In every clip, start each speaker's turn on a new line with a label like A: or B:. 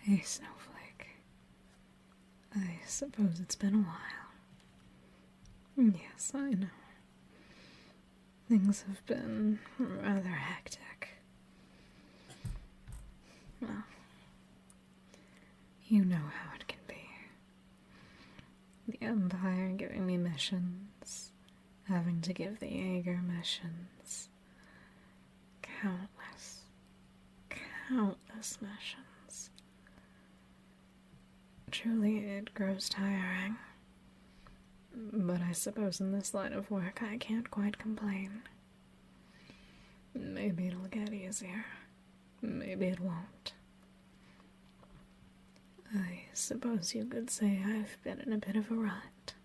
A: Hey, Snowflake. I suppose it's been a while. Yes, I know. Things have been rather hectic. Well, you know how it can be. The Empire giving me missions, having to give the Jaeger missions. Countless missions. Truly, it grows tiring. But I suppose in this line of work I can't quite complain. Maybe it'll get easier. Maybe it won't. I suppose you could say I've been in a bit of a rut.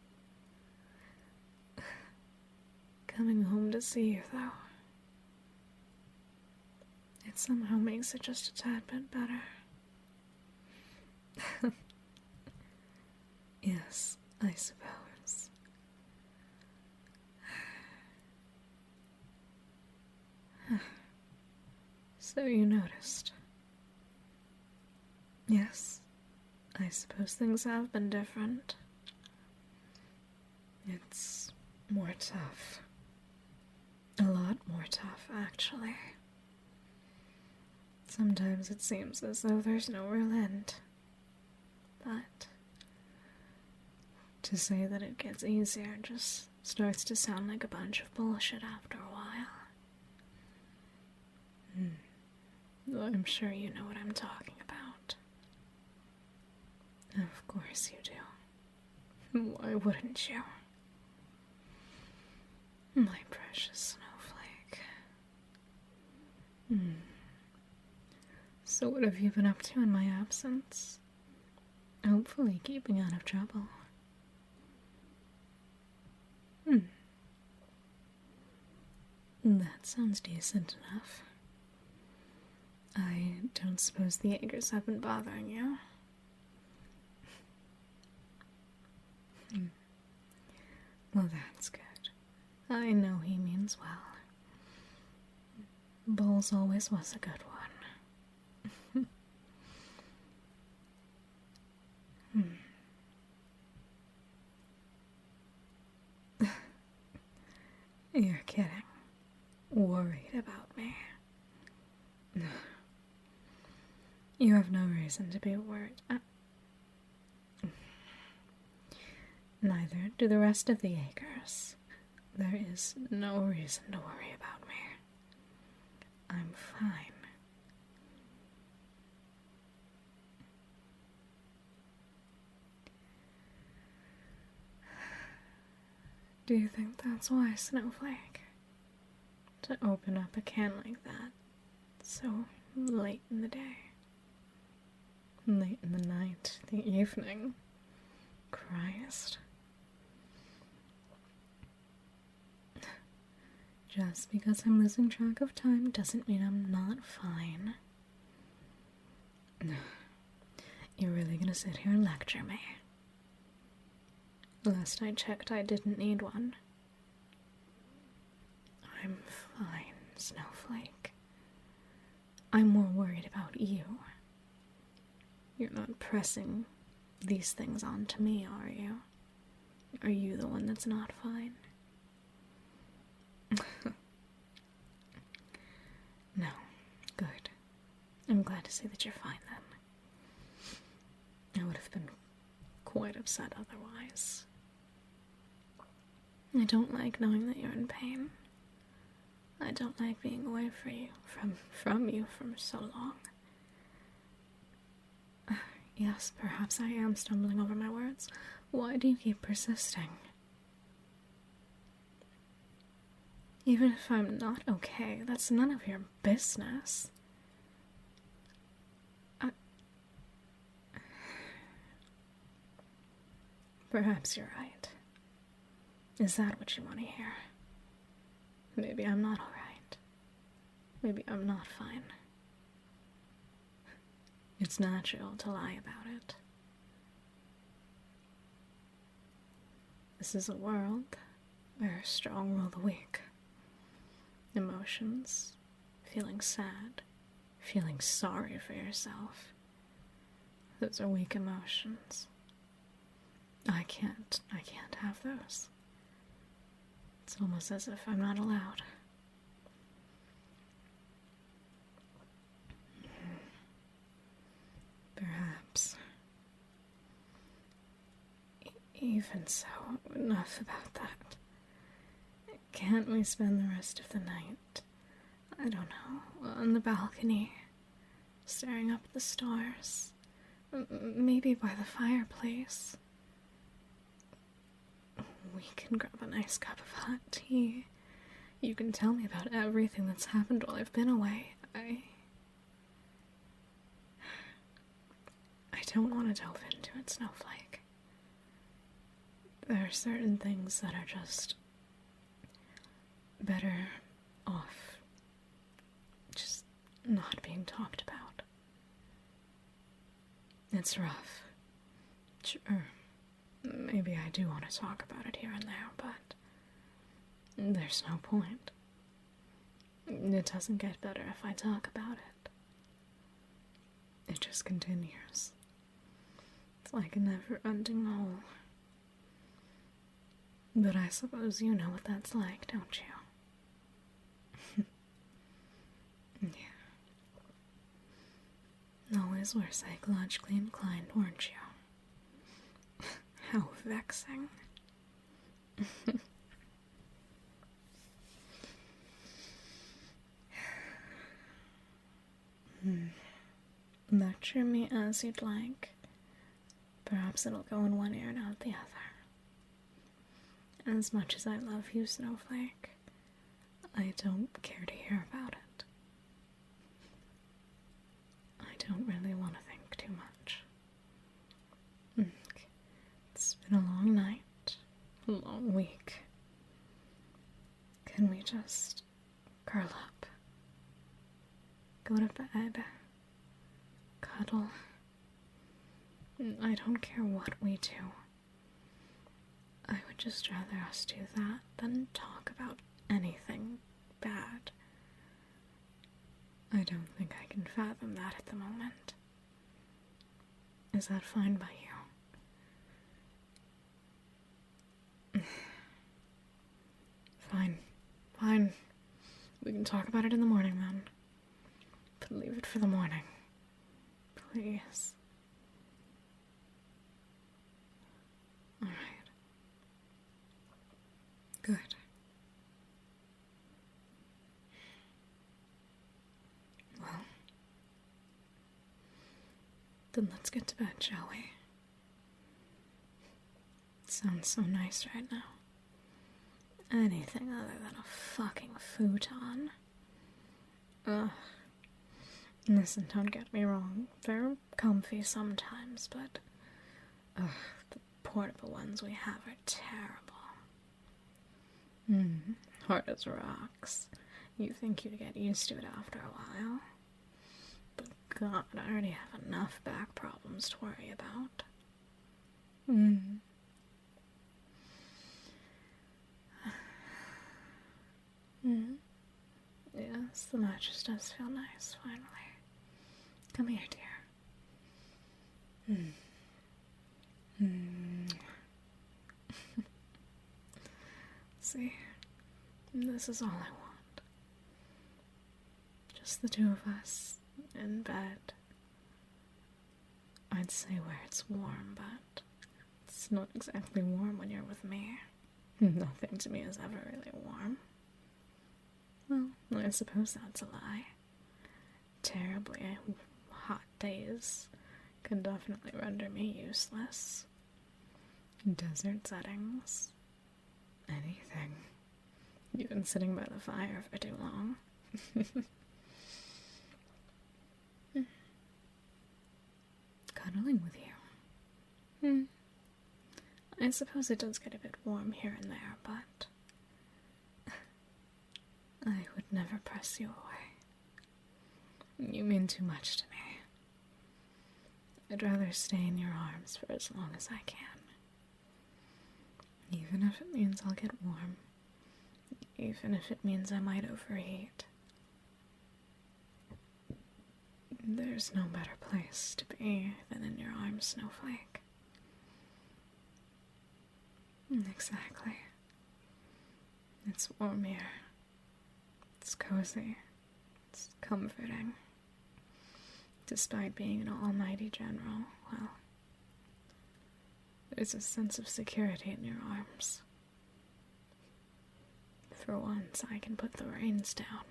A: Coming home to see you, though, it somehow makes it just a tad bit better. Yes, I suppose. So you noticed. Yes, I suppose things have been different. It's more tough. A lot more tough, actually. Sometimes it seems as though there's no real end. But to say that it gets easier just starts to sound like a bunch of bullshit after a while. I'm sure you know what I'm talking about. Of course you do. Why wouldn't you? My precious Snowflake. So what have you been up to in my absence? Hopefully keeping out of trouble. That sounds decent enough. I don't suppose the Jaegers have been bothering you? Well, that's good. I know he means well. Bowles always was a good one. You're kidding. Worried about me. You have no reason to be worried. Neither do the rest of the Jaegers. There is no reason to worry about me. I'm fine. Do you think that's why, Snowflake? To open up a can like that so late in the day? Late in the night, the evening. Christ. Just because I'm losing track of time doesn't mean I'm not fine. You're really gonna sit here and lecture me? Last I checked, I didn't need one. I'm fine, Snowflake. I'm more worried about you. You're not pressing these things onto me, are you? Are you the one that's not fine? No. Good. I'm glad to see that you're fine then. I would have been quite upset otherwise. I don't like knowing that you're in pain. I don't like being away from you for so long. Yes, perhaps I am stumbling over my words. Why do you keep persisting? Even if I'm not okay, that's none of your business. Perhaps you're right. Is that what you want to hear? Maybe I'm not alright. Maybe I'm not fine. It's natural to lie about it. This is a world where strong rule the weak. Emotions, feeling sad, feeling sorry for yourself. Those are weak emotions. I can't have those. It's almost as if I'm not allowed. Perhaps. Even so, enough about that. Can't we spend the rest of the night, I don't know, on the balcony, staring up at the stars? Maybe by the fireplace. We can grab a nice cup of hot tea. You can tell me about everything that's happened while I've been away. I don't want to delve into it, Snowflake. There are certain things that are just better off just not being talked about. It's rough. Sure, maybe I do want to talk about it here and there, but there's no point. It doesn't get better if I talk about it. It just continues. It's like a never-ending hole. But I suppose you know what that's like, don't you? Yeah. Always were psychologically inclined, weren't you? How vexing. Lecture me as you'd like. Perhaps it'll go in one ear and out the other. As much as I love you, Snowflake, I don't care to hear about it. I don't really want to think too much. It's been a long night, a long week. Can we just curl up, go to bed, cuddle? I don't care what we do. I would just rather us do that than talk about anything bad. I don't think I can fathom that at the moment. Is that fine by you? Fine. We can talk about it in the morning then. But leave it for the morning. Please. Alright. Good. Well, then let's get to bed, shall we? It sounds so nice right now. Anything other than a fucking futon. Ugh. Listen, don't get me wrong. They're comfy sometimes, but the portable ones we have are terrible. Hard as rocks. You think you'd get used to it after a while. But God, I already have enough back problems to worry about. Yes, the mattress does feel nice, finally. Come here, dear. See, this is all I want. Just the two of us, in bed. I'd say where it's warm, but it's not exactly warm when you're with me. Nothing to me is ever really warm. Well, I suppose that's a lie. Terribly hot days can definitely render me useless. Desert settings. Anything. Even sitting by the fire for too long. Cuddling with you. I suppose it does get a bit warm here and there, but I would never press you away. You mean too much to me. I'd rather stay in your arms for as long as I can. Even if it means I'll get warm. Even if it means I might overheat. There's no better place to be than in your arms, Snowflake. Exactly. It's warm here. It's cozy. It's comforting. Despite being an almighty general, well, there's a sense of security in your arms. For once, I can put the reins down.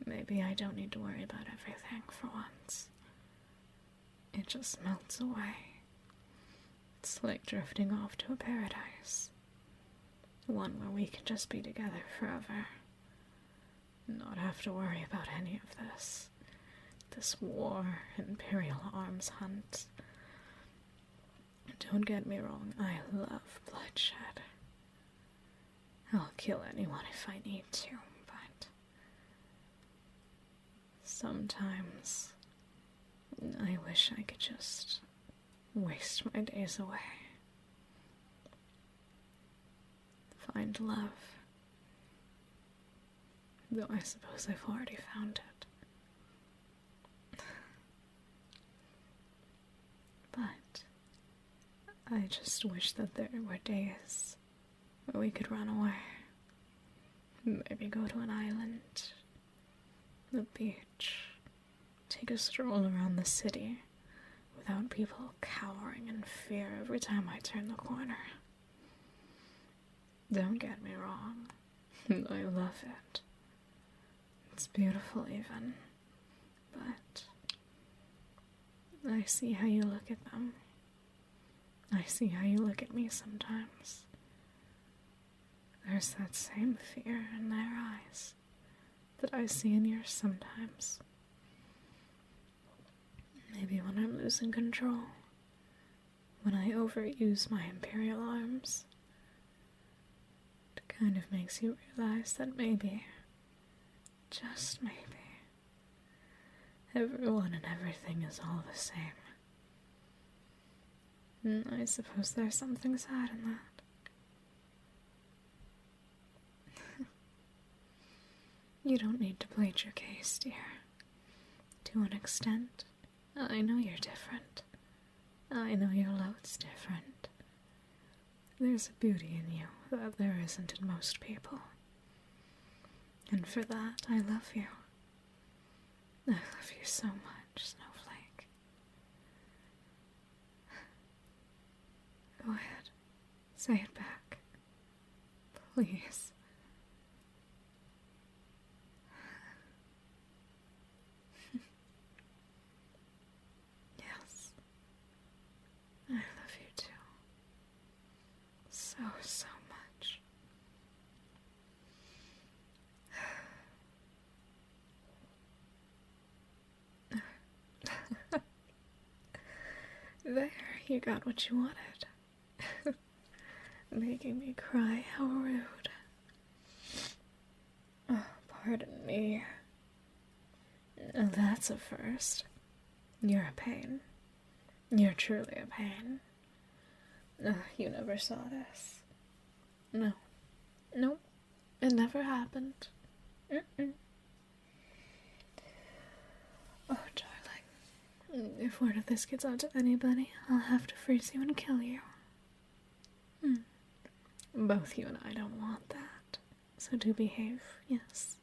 A: Maybe I don't need to worry about everything for once. It just melts away. It's like drifting off to a paradise. One where we can just be together forever. Not have to worry about any of this. This war, Imperial arms hunt. Don't get me wrong, I love bloodshed. I'll kill anyone if I need to, but sometimes I wish I could just waste my days away. Find love. Though I suppose I've already found it. But I just wish that there were days where we could run away. Maybe go to an island, the beach, take a stroll around the city without people cowering in fear every time I turn the corner. Don't get me wrong, I love it. It's beautiful even, but I see how you look at them. I see how you look at me sometimes. There's that same fear in their eyes that I see in yours sometimes. Maybe when I'm losing control, when I overuse my Imperial arms, it kind of makes you realize that maybe, just maybe, everyone and everything is all the same. And I suppose there's something sad in that. You don't need to plead your case, dear. To an extent, I know you're different. I know your load's different. There's a beauty in you that there isn't in most people. And for that, I love you. I love you so much, Snowflake. Go ahead. Say it back. Please. Yes. I love you too. So, so much. There, you got what you wanted. Making me cry, how rude. Oh, pardon me. That's a first. You're a pain. You're truly a pain. You never saw this. No. Nope. It never happened. Mm-mm. Oh, darling. If word of this gets out to anybody, I'll have to freeze you and kill you. Both you and I don't want that. So do behave, yes?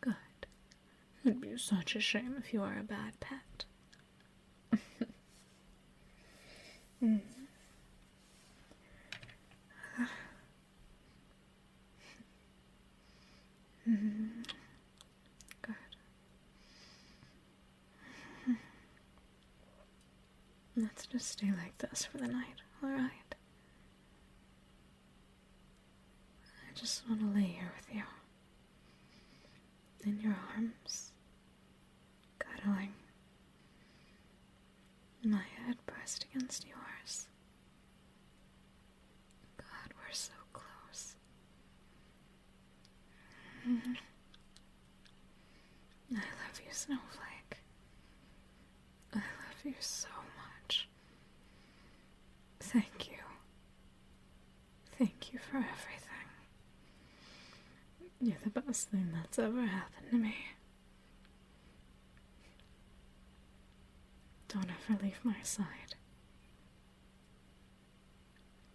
A: Good. It'd be such a shame if you are a bad pet. Good. Let's just stay like this for the night, alright? I just want to lay here with you. In your arms. Cuddling. My head pressed against yours. God, we're so close. I love you, Snowflake. I love you so much. Thank you. Thank you for everything. You're the best thing that's ever happened to me. Don't ever leave my side.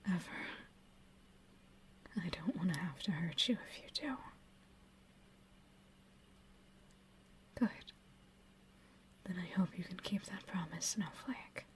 A: Ever. I don't want to have to hurt you if you do. Good. Then I hope you can keep that promise, Snowflake.